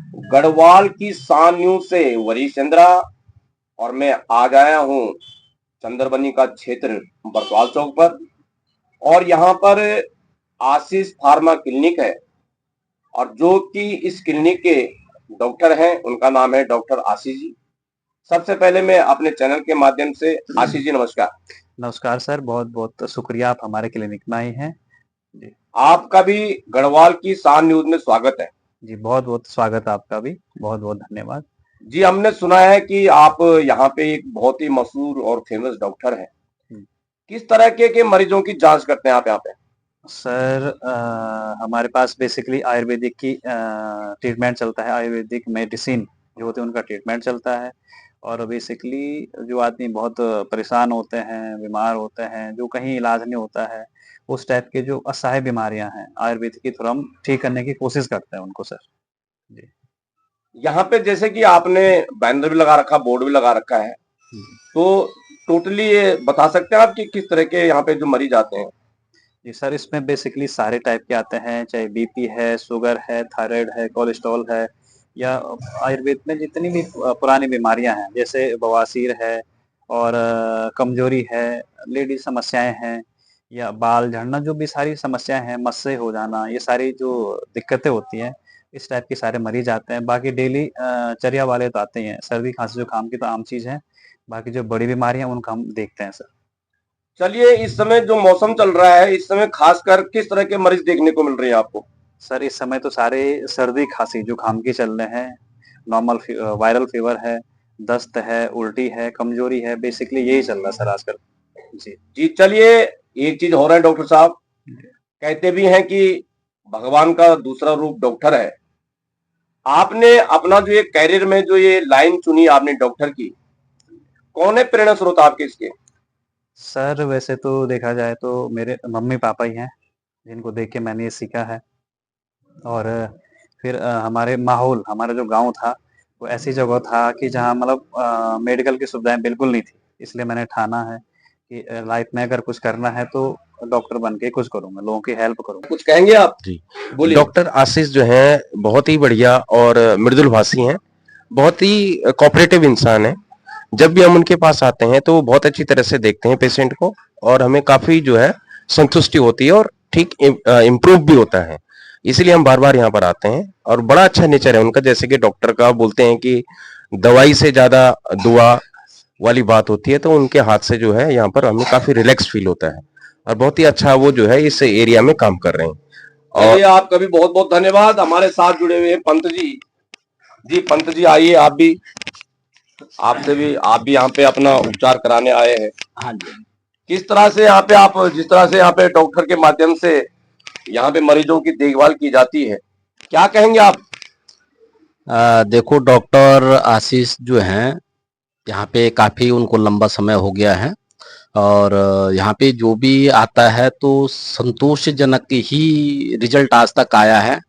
गढ़वाल की शान न्यूज से वरीश चंद्रा। और मैं आज आया हूँ चंद्रबनी का क्षेत्र बरसवाल चौक पर। और यहाँ पर आशीष फार्मा क्लिनिक है और जो कि इस क्लिनिक के डॉक्टर हैं उनका नाम है डॉक्टर आशीष जी। सबसे पहले मैं अपने चैनल के माध्यम से आशीष जी नमस्कार। नमस्कार सर, बहुत बहुत शुक्रिया, आप हमारे क्लिनिक में आए हैं। जी आपका भी गढ़वाल की शान न्यूज में स्वागत है। जी, बहुत बहुत स्वागत आपका भी, बहुत बहुत धन्यवाद। जी, हमने सुना है कि आप यहाँ पे एक बहुत ही मशहूर और फेमस डॉक्टर हैं। किस तरह के मरीजों की जांच करते हैं आप यहाँ पे? सर हमारे पास बेसिकली आयुर्वेदिक की ट्रीटमेंट चलता है, आयुर्वेदिक मेडिसिन जो होते हैं उनका ट्रीटमेंट चलता है। और बेसिकली जो आदमी बहुत परेशान होते हैं, बीमार होते हैं, जो कहीं इलाज नहीं होता है, उस टाइप के जो असहाय बीमारियां हैं, आयुर्वेदिक के थ्रू हम ठीक करने की कोशिश करते हैं उनको सर। जी यहाँ पे जैसे कि आपने बैनर भी लगा रखा, बोर्ड भी लगा रखा है, तो टोटली ये बता सकते हैं आप कि किस तरह के यहाँ पे जो मरीज आते हैं? जी सर, इसमें बेसिकली सारे टाइप के आते हैं, चाहे बीपी है, शुगर है, थायराइड है, कोलेस्ट्रॉल है, या आयुर्वेद में जितनी भी पुरानी बीमारियां हैं, जैसे बवासीर है और कमजोरी है, लेडीज समस्याएं हैं, या बाल झड़ना, जो भी सारी समस्याएं हैं, मस्से हो जाना, ये सारी जो दिक्कतें होती हैं, इस टाइप के सारे मरीज आते हैं। बाकी डेली चर्या वाले तो आते ही हैं, सर्दी खांसी जुकाम की तो आम चीज है, बाकी जो बड़ी बीमारियां उनका हम देखते हैं सर। चलिए, इस समय जो मौसम चल रहा है, इस समय खासकर किस तरह के मरीज देखने को मिल रहे हैं आपको? सर इस समय तो सारे सर्दी खांसी जुकाम की चल रहे हैं, नॉर्मल वायरल फीवर है, दस्त है, उल्टी है, कमजोरी है, बेसिकली यही चल रहा है सर आजकल। जी जी, चलिए, एक चीज हो रहा है डॉक्टर साहब, कहते भी हैं कि भगवान का दूसरा रूप डॉक्टर है। आपने अपना जो ये कैरियर में जो ये लाइन चुनी आपने डॉक्टर की, कौन है प्रेरणा स्रोत आपके इसके? सर वैसे तो देखा जाए तो मेरे मम्मी पापा ही हैं जिनको देख के मैंने ये सीखा है। और फिर हमारे माहौल, हमारा जो गांव था वो ऐसी जगह था कि जहाँ मतलब मेडिकल की सुविधाएं बिल्कुल नहीं थी, इसलिए मैंने ठाना है कि लाइफ में अगर कुछ करना है तो डॉक्टर बन के कुछ करूंगा, लोगों की हेल्प करूंगा। कुछ कहेंगे आप? जी, बोलिए। डॉक्टर आशीष जो है बहुत ही बढ़िया और मृदुल भाषी हैं, बहुत ही कोऑपरेटिव इंसान है। जब भी हम उनके पास आते हैं तो वो बहुत अच्छी तरह से देखते हैं पेशेंट को और हमें काफी जो है संतुष्टि होती है और ठीक इम्प्रूव भी होता है। इसीलिए हम बार बार यहाँ पर आते हैं और बड़ा अच्छा नेचर है उनका। जैसे कि डॉक्टर का बोलते हैं कि दवाई से ज्यादा दुआ वाली बात होती है, तो उनके हाथ से जो है यहाँ पर हमें काफी रिलैक्स फील होता है और बहुत ही अच्छा वो जो है इस एरिया में काम कर रहे हैं। चलिए, आपका भी बहुत बहुत धन्यवाद। हमारे साथ जुड़े हुए हैं पंत जी। जी पंत जी, आइए आप भी, आप भी यहाँ पे अपना उपचार कराने आए हैं। हाँ जी। किस तरह से यहाँ पे आप, जिस तरह से यहाँ पे डॉक्टर के माध्यम से यहाँ पे मरीजों की देखभाल की जाती है, क्या कहेंगे आप? देखो, डॉक्टर आशीष जो हैं यहाँ पे काफ़ी उनको लंबा समय हो गया है और यहाँ पे जो भी आता है तो संतोषजनक ही रिजल्ट आज तक आया है।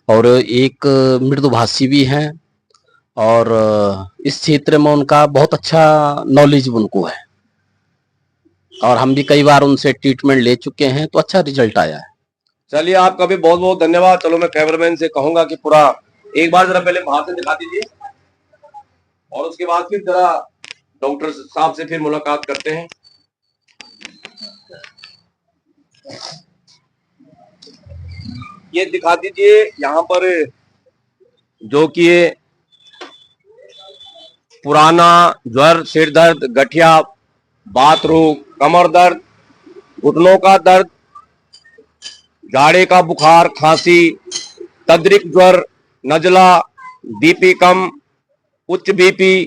और एक मृदुभाषी भी हैं और इस क्षेत्र में उनका बहुत अच्छा नॉलेज उनको है और हम भी कई बार उनसे ट्रीटमेंट ले चुके हैं तो अच्छा रिजल्ट आया है। चलिए, आपका भी बहुत बहुत धन्यवाद। चलो, मैं कैमरामैन से कहूंगा कि पूरा एक बार जरा पहले बाहर से दिखा दीजिए और उसके बाद फिर जरा डॉक्टर साहब से फिर मुलाकात करते हैं। ये दिखा दीजिए यहाँ पर जो कि ये पुराना ज्वर, सिर दर्द, गठिया, बात रोग, कमर दर्द, घुटनों का दर्द, जाड़े का बुखार, खांसी, तद्रिक ज्वर, नजला, बीपी कम, उच्च बीपी,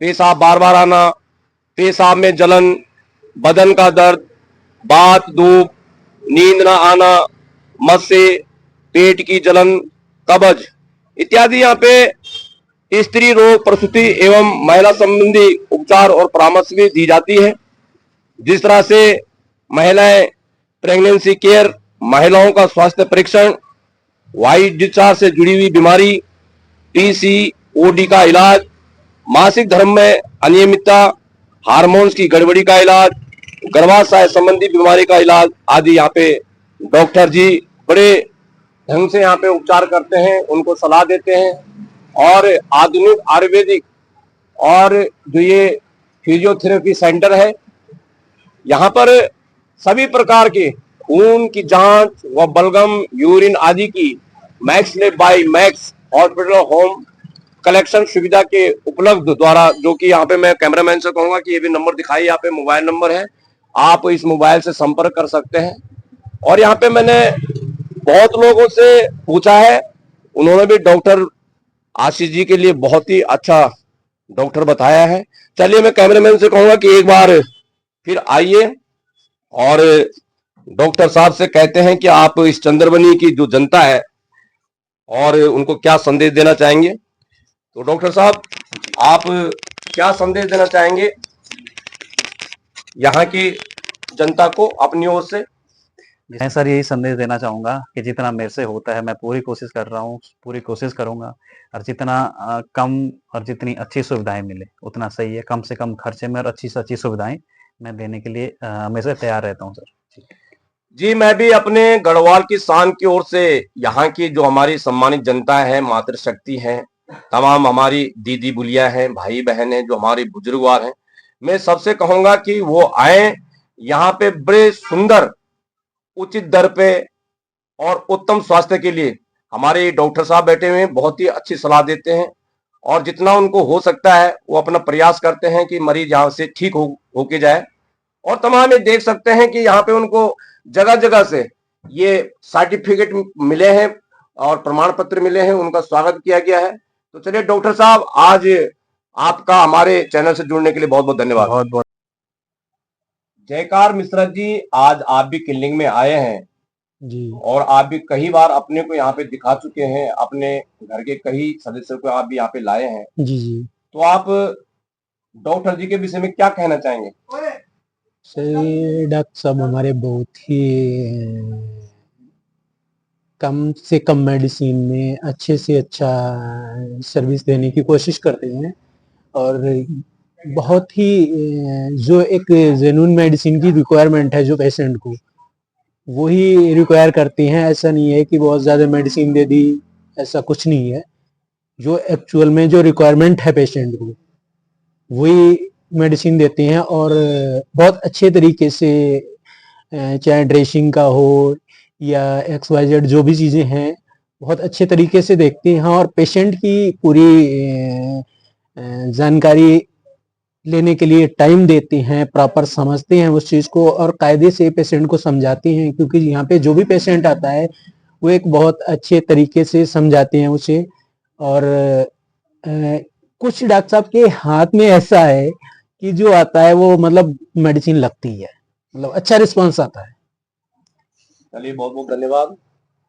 पेशाब बार बार आना, पेशाब में जलन, बदन का दर्द, बात धूप, नींद न आना, मस्से, पेट की जलन, कब्ज इत्यादि यहाँ पे स्त्री रोग, प्रसूति एवं महिला संबंधी उपचार और परामर्श भी दी जाती है। जिस तरह से महिलाएं प्रेगनेंसी केयर, महिलाओं का स्वास्थ्य परीक्षण, वाइट डिस्चार्ज से जुड़ी हुई बीमारी, पीसीओडी का इलाज, मासिक धर्म में अनियमितता, हार्मोन्स की गड़बड़ी का इलाज, गर्भाशय संबंधी बीमारी का इलाज आदि यहाँ पे डॉक्टर जी बड़े ढंग से यहाँ पे उपचार करते हैं, उनको सलाह देते हैं। और आधुनिक आयुर्वेदिक और जो ये फिजियोथेरेपी सेंटर है, यहाँ पर सभी प्रकार के खून की जांच व बलगम, यूरिन आदि की Max lab by Max hospital home collection सुविधा के उपलब्ध द्वारा, जो कि यहाँ पे मैं कैमरामैन से कहूंगा कि ये भी नंबर दिखाई, यहाँ पे मोबाइल नंबर है, आप इस मोबाइल से संपर्क कर सकते हैं। और यहाँ पे मैंने बहुत लोगों से पूछा है, उन्होंने भी डॉक्टर आशीष जी के लिए बहुत ही अच्छा डॉक्टर बताया है। चलिए मैं कैमरामैन से कहूंगा कि एक बार फिर आइए और डॉक्टर साहब से कहते हैं कि आप इस चंद्रबनी की जो जनता है और उनको क्या संदेश देना चाहेंगे। तो डॉक्टर साहब, आप क्या संदेश देना चाहेंगे यहाँ की जनता को अपनी ओर से? मैं सर यही संदेश देना चाहूँगा कि जितना मेरे से होता है मैं पूरी कोशिश कर रहा हूँ, पूरी कोशिश करूँगा, और जितना कम और जितनी अच्छी सुविधाएं मिले उतना सही है। कम से कम खर्चे में और अच्छी से अच्छी सुविधाएं मैं देने के लिए हमेशा तैयार रहता हूँ सर। जी, मैं भी अपने गढ़वाल की शान की ओर से यहाँ की जो हमारी सम्मानित जनता है, मातृशक्ति है, तमाम हमारी दीदी बुलिया हैं, भाई बहन हैं, जो हमारे बुजुर्गवार हैं, मैं सबसे कहूंगा कि वो आए यहाँ पे बड़े सुंदर उचित दर पे और उत्तम स्वास्थ्य के लिए। हमारे डॉक्टर साहब बैठे हुए हैं, बहुत ही अच्छी सलाह देते हैं और जितना उनको हो सकता है वो अपना प्रयास करते हैं कि मरीज यहाँ से ठीक होके जाए। और तमाम ये देख सकते हैं कि यहाँ पे उनको जगह जगह से ये सर्टिफिकेट मिले हैं और प्रमाण पत्र मिले हैं, उनका स्वागत किया गया है। तो चलिए डॉक्टर साहब, आज आपका हमारे चैनल से जुड़ने के लिए बहुत बहुत धन्यवाद। बहुत बहुत जयकार मिश्रा जी, आज आप भी क्लिनिक में आए हैं जी और आप भी कई बार अपने को यहाँ पे दिखा चुके हैं, अपने घर के कई सदस्यों को आप भी यहाँ पे लाए हैं, जी जी तो आप डॉक्टर जी के विषय में क्या कहना चाहेंगे? सर, डॉक्टर साहब हमारे बहुत ही कम से कम मेडिसिन में अच्छे से अच्छा सर्विस देने की कोशिश करते हैं और बहुत ही जो एक जेन्युइन मेडिसिन की रिक्वायरमेंट है जो पेशेंट को, वही रिक्वायर करती हैं। ऐसा नहीं है कि बहुत ज़्यादा मेडिसिन दे दी, ऐसा कुछ नहीं है। जो एक्चुअल में जो रिक्वायरमेंट है पेशेंट को, वही मेडिसिन देते हैं और बहुत अच्छे तरीके से, चाहे ड्रेसिंग का हो या XYZ जो भी चीज़ें हैं, बहुत अच्छे तरीके से देखते हैं और पेशेंट की पूरी जानकारी लेने के लिए टाइम देते हैं, प्रॉपर समझते हैं उस चीज़ को और कायदे से पेशेंट को समझाते हैं, क्योंकि यहाँ पे जो भी पेशेंट आता है वो एक बहुत अच्छे तरीके से समझाते हैं उसे। और कुछ डॉक्टर साहब के हाथ में ऐसा है कि जो आता है वो मतलब मेडिसिन लगती है, मतलब अच्छा रिस्पॉन्स आता है। चलिए बहुत बहुत धन्यवाद।